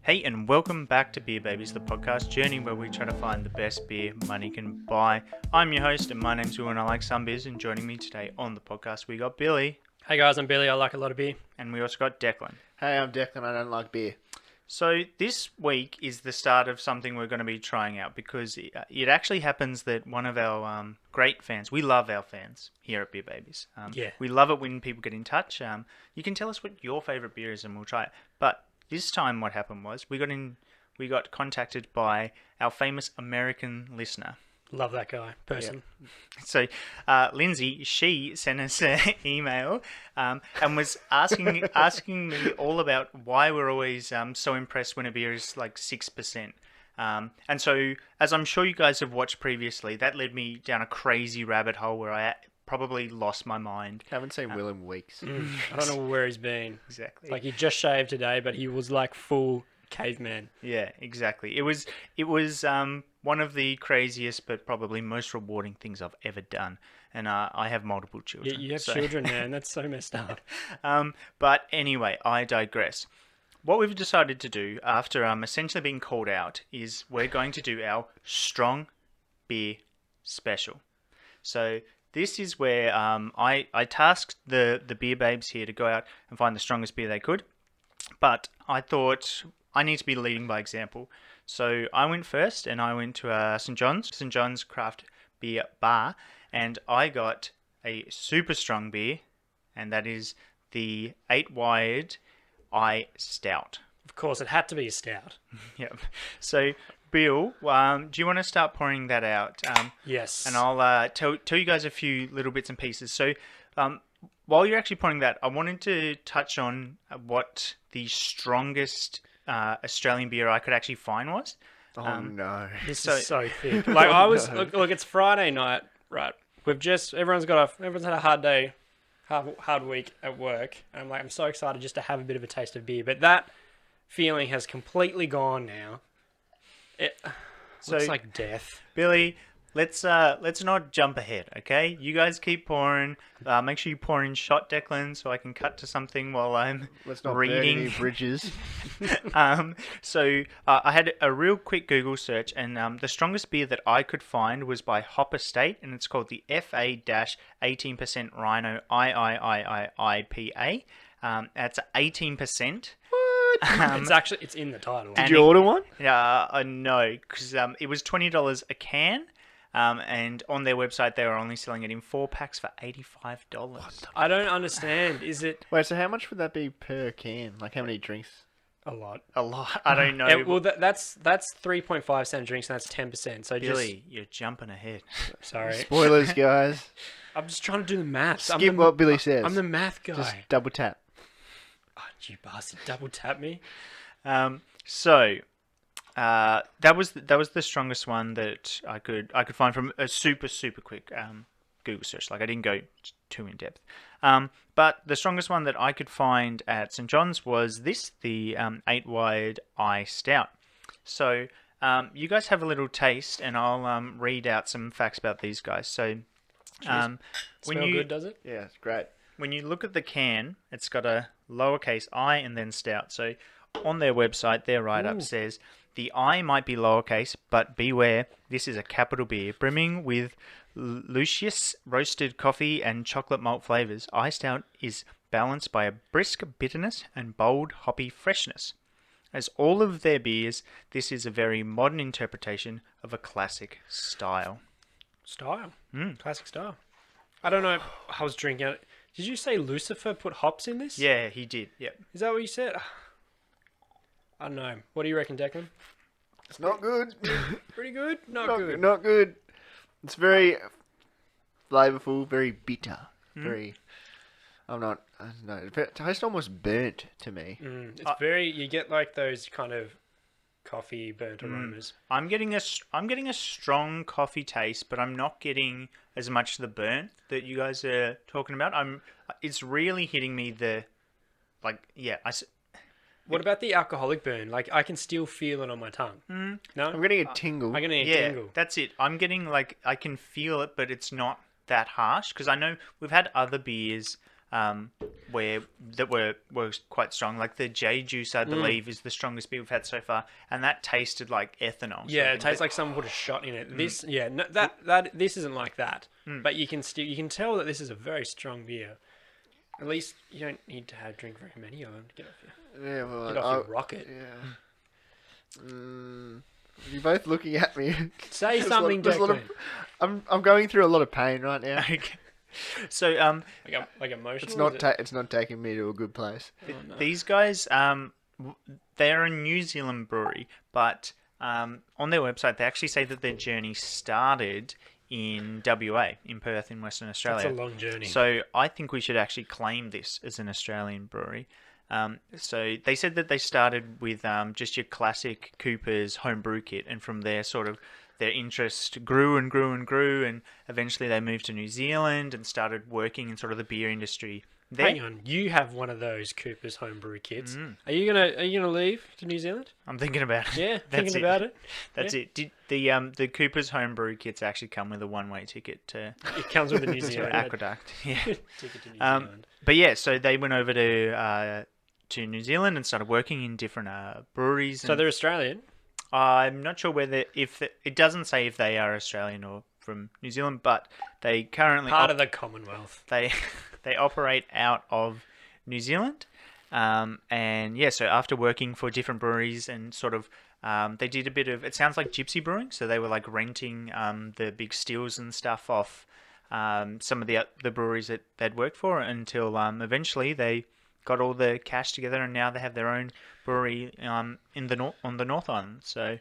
Hey, and welcome back to Beer Babies, the podcast journey where we try to find the best beer money can buy. I'm your host, and my name's Will, and I like some beers. And joining me today on the podcast, we got Billy. Hey guys, I'm Billy. I like a lot of beer. And we also got Declan. Hey, I'm Declan. I don't like beer. So this week is the start of something we're going to be trying out because it actually happens that one of our great fans, we love our fans here at Beer Babies. We love it when people get in touch. You can tell us what your favourite beer is and we'll try it. But this time what happened was we got contacted by our famous American listener. Love that guy, person. Yeah. So, Lindsay, she sent us an email and was asking me all about why we're always so impressed when a beer is like 6%. And so, as I'm sure you guys have watched previously, that led me down a crazy rabbit hole where I probably lost my mind. Haven't seen Will in weeks. I don't know where he's been. Exactly. Like he just shaved today, but he was like full caveman. Yeah, exactly. It was one of the craziest but probably most rewarding things I've ever done. And I have multiple children. You have children, man. That's so messed up. But anyway, I digress. What we've decided to do after essentially being called out is we're going to do our strong beer special. So this is where I tasked the beer babes here to go out and find the strongest beer they could. But I thought I need to be leading by example. So I went first and I went to St. John's Craft Beer Bar, and I got a super strong beer, and that is the 8-Wired I Stout. Of course, it had to be a stout. Yep. So, Bill, do you want to start pouring that out? Yes. And I'll tell you guys a few little bits and pieces. So, while you're actually pouring that, I wanted to touch on what the strongest Australian beer I could actually find was. Oh no! This is so thick. Like I was look, it's Friday night, right? Everyone's had a hard day, hard week at work. And I'm so excited just to have a bit of a taste of beer, but that feeling has completely gone now. It looks like death. Billy, let's not jump ahead, okay? You guys keep pouring. Make sure you pour in shot, Declan, so I can cut to something while I'm Let's not reading. burn any bridges. So I had a real quick Google search, and the strongest beer that I could find was by Hop Estate, and it's called the FA-18% Rhino IIIIPA. That's 18%. It's in the title. Did you order one? No, because it was $20 a can. And on their website, they were only selling it in 4-packs for $85. I don't understand. Is it Wait, so how much would that be per can? Like how many drinks? a lot? A lot. I don't know. Well, that's 3.5 drinks, and that's 10%. So Billy, you're jumping ahead. sorry. Spoilers, guys. I'm just trying to do the maths. Skip what Billy says. I'm the math guy. Just double tap. Oh, you bastard! Double tap me. So that was the strongest one that I could find from a super quick Google search. Like I didn't go too in depth. But the strongest one that I could find at St. John's was the 8-Wired I Stout. So you guys have a little taste, and I'll read out some facts about these guys. So Smell good, does it? Yeah, it's great. when you look at the can, it's got a lowercase I and then stout. So on their website, their write-up says, the I might be lowercase, but beware, this is a capital beer, brimming with luscious roasted coffee and chocolate malt flavors. I Stout is balanced by a brisk bitterness and bold hoppy freshness. As all of their beers, this is a very modern interpretation of a classic style. Style. Classic style. I don't know. I was drinking it. Did you say Lucifer put hops in this? Yeah, he did. Yep. Is that what you said? I don't know. What do you reckon, Declan? It's not good. Pretty good? Not good. Not good. It's very flavorful, very bitter. Very. I don't know. It tastes almost burnt to me. It's very. You get like those kind of coffee burnt aromas. I'm getting a strong coffee taste, but I'm not getting as much of the burnt that you guys are talking about. It's really hitting me What about the alcoholic burn? Like I can still feel it on my tongue. No, I'm getting a tingle. I'm getting a yeah, tingle. that's it. I'm getting I can feel it, but it's not that harsh because I know we've had other beers where that were quite strong. Like the J Juice, I believe, is the strongest beer we've had so far, and that tasted like ethanol. So I Yeah, it think tastes that- like someone put a shot in it. This, yeah, no, this isn't like that. But you can tell that this is a very strong beer. At least you don't need to drink very many of them to get off Yeah, well, your rocket. Yeah. You're both looking at me. Say There's a lot- something, there's a lot of- Declan. I'm going through a lot of pain right now. Okay. So Like emotional. It's is not it? it's not taking me to a good place. Oh, no. these guys, they're a New Zealand brewery, but on their website they actually say that their journey started in WA, in Perth, in Western Australia. That's a long journey. So I think we should actually claim this as an Australian brewery. So they said that they started with just your classic Cooper's homebrew kit, and from there, sort of their interest grew and grew and grew, and eventually they moved to New Zealand and started working in sort of the beer industry there. Hang on, you have one of those Cooper's homebrew kits. Are you gonna leave to New Zealand? I'm thinking about it. Yeah, That's thinking it. about it. That's Yeah. it. Did the Cooper's homebrew kits actually come with a one-way ticket to It comes with a New to Zealand Aqueduct? Yeah. ticket to New Um, Zealand. But yeah, so they went over to New Zealand and started working in different breweries. So and they're Australian. I'm not sure whether it doesn't say if they are Australian or from New Zealand, but they currently Part of the Commonwealth. they they operate out of New Zealand. And yeah, so after working for different breweries and sort of they did a bit of, it sounds like gypsy brewing, so they were like renting the big stills and stuff off some of the breweries that they'd worked for until eventually they got all the cash together, and now they have their own brewery on the North Island. So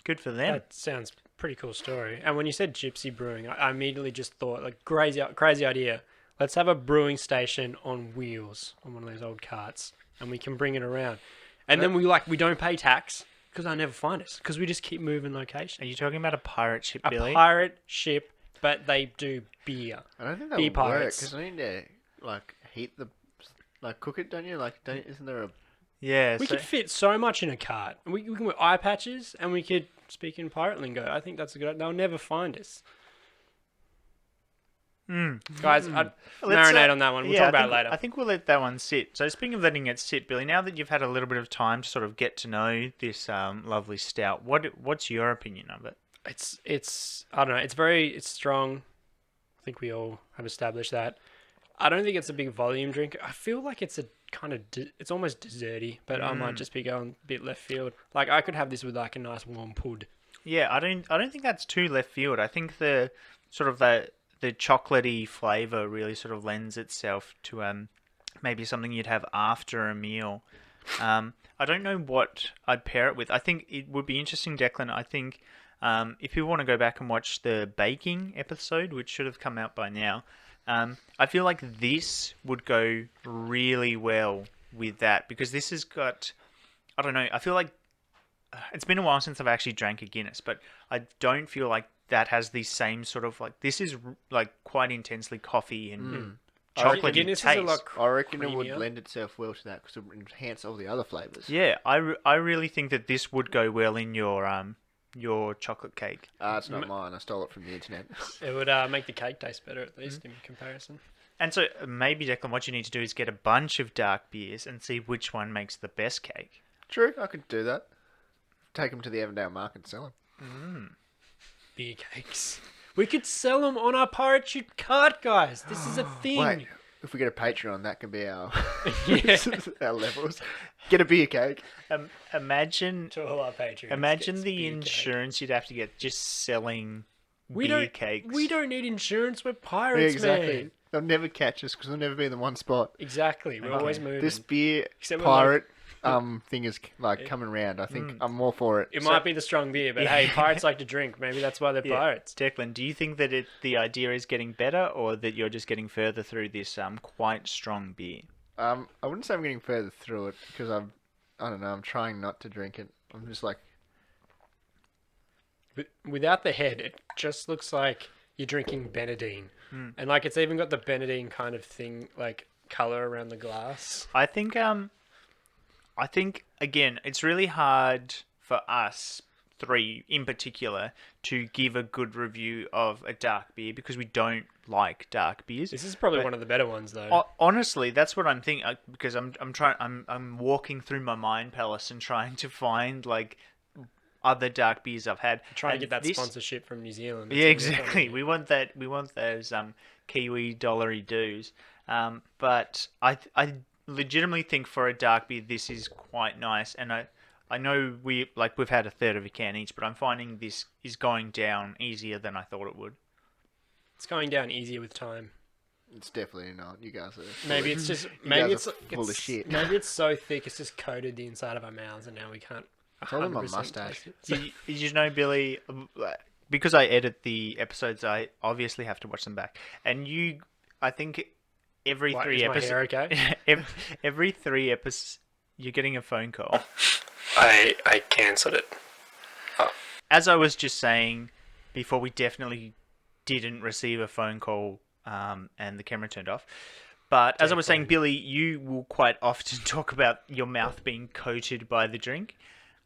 good for them. That sounds pretty cool story. And when you said gypsy brewing, I immediately just thought like crazy idea. Let's have a brewing station on wheels on one of those old carts, and we can bring it around. And then we don't pay tax because I never find us because we just keep moving Are location. you talking about a pirate ship, A Billy? pirate ship, but they do beer. I don't think that Beer would work pirates. because I need to like heat cook it, don't you? Isn't there a Yeah. We so, could fit so much in a cart. We can wear eye patches, and we could speak in pirate lingo. I think that's a good. They'll never find us. Guys, I'd Let's, marinate on that one. We'll yeah, talk about I it think, later. I think we'll let that one sit. So speaking of letting it sit, Billy, now that you've had a little bit of time to sort of get to know this lovely stout, what's your opinion of it? It's I don't know. It's strong. I think we all have established that. I don't think it's a big volume drink. I feel like it's a kind of it's almost desserty, but I might just be going a bit left field. Like I could have this with like a nice warm pud. Yeah, I don't think that's too left field. I think the sort of the chocolatey flavor really sort of lends itself to maybe something you'd have after a meal. I don't know what I'd pair it with. I think it would be interesting, Declan. I think if people want to go back and watch the baking episode, which should have come out by now, I feel like this would go really well with that because this has got, I don't know, I feel like it's been a while since I've actually drank a Guinness, but I don't feel like that has the same sort of like, this is like quite intensely coffee and chocolatey Guinness taste. is a lot I reckon it would creamier. lend itself well to that because it would enhance all the other flavors. Yeah, I really think that this would go well in your chocolate cake. It's not mine. I stole it from the internet. It would make the cake taste better at least in comparison. And so maybe, Declan, what you need to do is get a bunch of dark beers and see which one makes the best cake. True, I could do that. Take them to the Avondale market and sell them. Beer cakes. We could sell them on our pirate ship cart, guys. This is a thing. Wait, if we get a Patreon, that can be our Yeah. our levels. Get a beer cake. Imagine To all our patrons. Imagine gets the beer cake. insurance you'd have to get just selling We beer don't. cakes. We don't need insurance. We're Yeah, pirates, exactly. man. They'll never catch us because they'll never be in the one spot. Exactly. We're always moving. This beer Except we're pirate thing is like coming round. I Mm. think I'm more for it. It might be the strong beer, but hey, pirates like to drink. Maybe that's why they're Yeah. pirates. Declan, do you think that the idea is getting better, or that you're just getting further through this quite strong beer? I wouldn't say I'm getting further through it because I don't know. I'm trying not to drink it. I'm just like, Without the head, it just looks like you're drinking Benedine, and like it's even got the Benedine kind of thing, like color around the glass. I think again, it's really hard for us three in particular to give a good review of a dark beer because we don't like dark beers. This is probably But- one of the better ones, though. Honestly, that's what I'm thinking because I'm walking through my mind palace and trying to find like other dark beers I've had. Trying to And get that this- sponsorship from New Zealand. Yeah, That's what we're exactly. trying We want that. We want those Kiwi dollary dues. But I legitimately think for a dark beer, this is quite nice. And I know we've had a third of a can each, but I'm finding this is going down easier than I thought it would. do. It's going down easier with time. It's definitely not. You guys are. Maybe it's just You maybe guys it's are full of shit. Maybe it's so thick it's just coated the inside of our mouths, and now we can't. Tell them my 100% mustache. taste it. Did you know, Billy? Because I edit the episodes, I obviously have to watch them back. And I think every What, three is my episodes, hair okay? every 3 episodes, you're getting a phone call. I cancelled it. As I was just saying before, we definitely didn't receive a phone call, and the camera turned off. But as I was saying, Billy, you will quite often talk about your mouth being coated by the drink.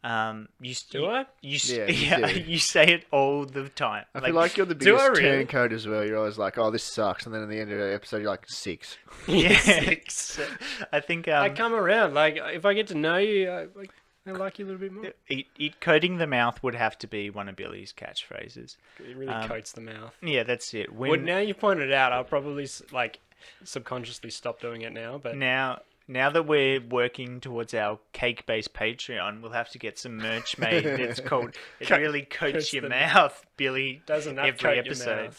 Do I? Yeah, you yeah, do. you say it all the time. I feel like you're the do I biggest really? turncoat as well. You're always like, "Oh, this sucks," and then at the end of the episode, you're like 6. yeah, I think I come around. Like if I get to know you, I like you a little bit more. it coating the mouth would have to be one of Billy's catchphroses. It really coats the mouth. Yeah, that's it. Well, now you pointed it out, I'll probably subconsciously stop doing it now. But Now that we're working towards our cake-based Patreon, we'll have to get some merch made. It's called "It Really Coats Coats Your the- Mouth," Billy. doesn't that every coat your episode.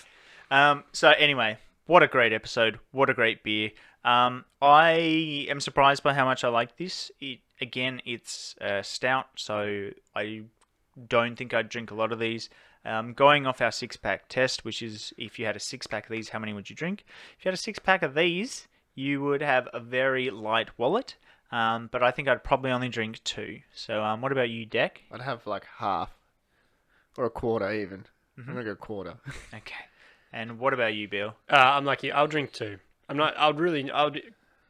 mouth? So anyway, what a great episode! What a great beer. I am surprised by how much I like this. It's stout, so I don't think I'd drink a lot of these. Going off our 6-pack test, which is if you had a 6-pack of these, how many would you drink? If you had a 6-pack of these, you would have a very light wallet, but I think I'd probably only drink 2. So what about you, Deck? I'd have like half or a quarter even. I'm gonna go quarter. Okay. And what about you, Bill? I'm like you. I'll drink 2. I'll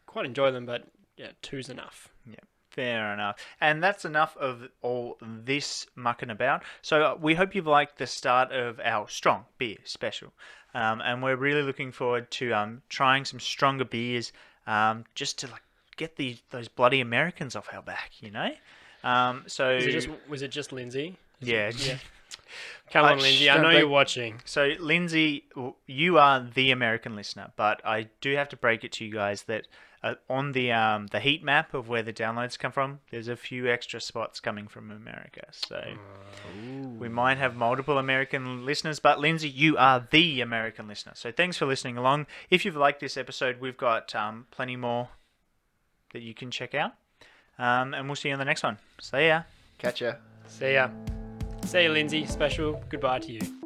quite enjoy them, but yeah, 2's enough. Yeah, fair enough. And that's enough of all this mucking about. So we hope you've liked the start of our strong beer special. And we're really looking forward to trying some stronger beers, just to get those bloody Americans off our back, you know. So Was it just Lindsay? yeah. Come on, Lindsay. I know don't you're watching. So Lindsay, you are the American listener, but I do have to break it to you guys that on the heat map of where the downloads come from, there's a few extra spots coming from America. So we might have multiple American listeners, but Lindsay, you are the American listener. So thanks for listening along. If you've liked this episode, we've got plenty more that you can check out. And we'll see you on the next one. See ya. Catch ya. See ya. See ya, Lindsay. Special goodbye to you.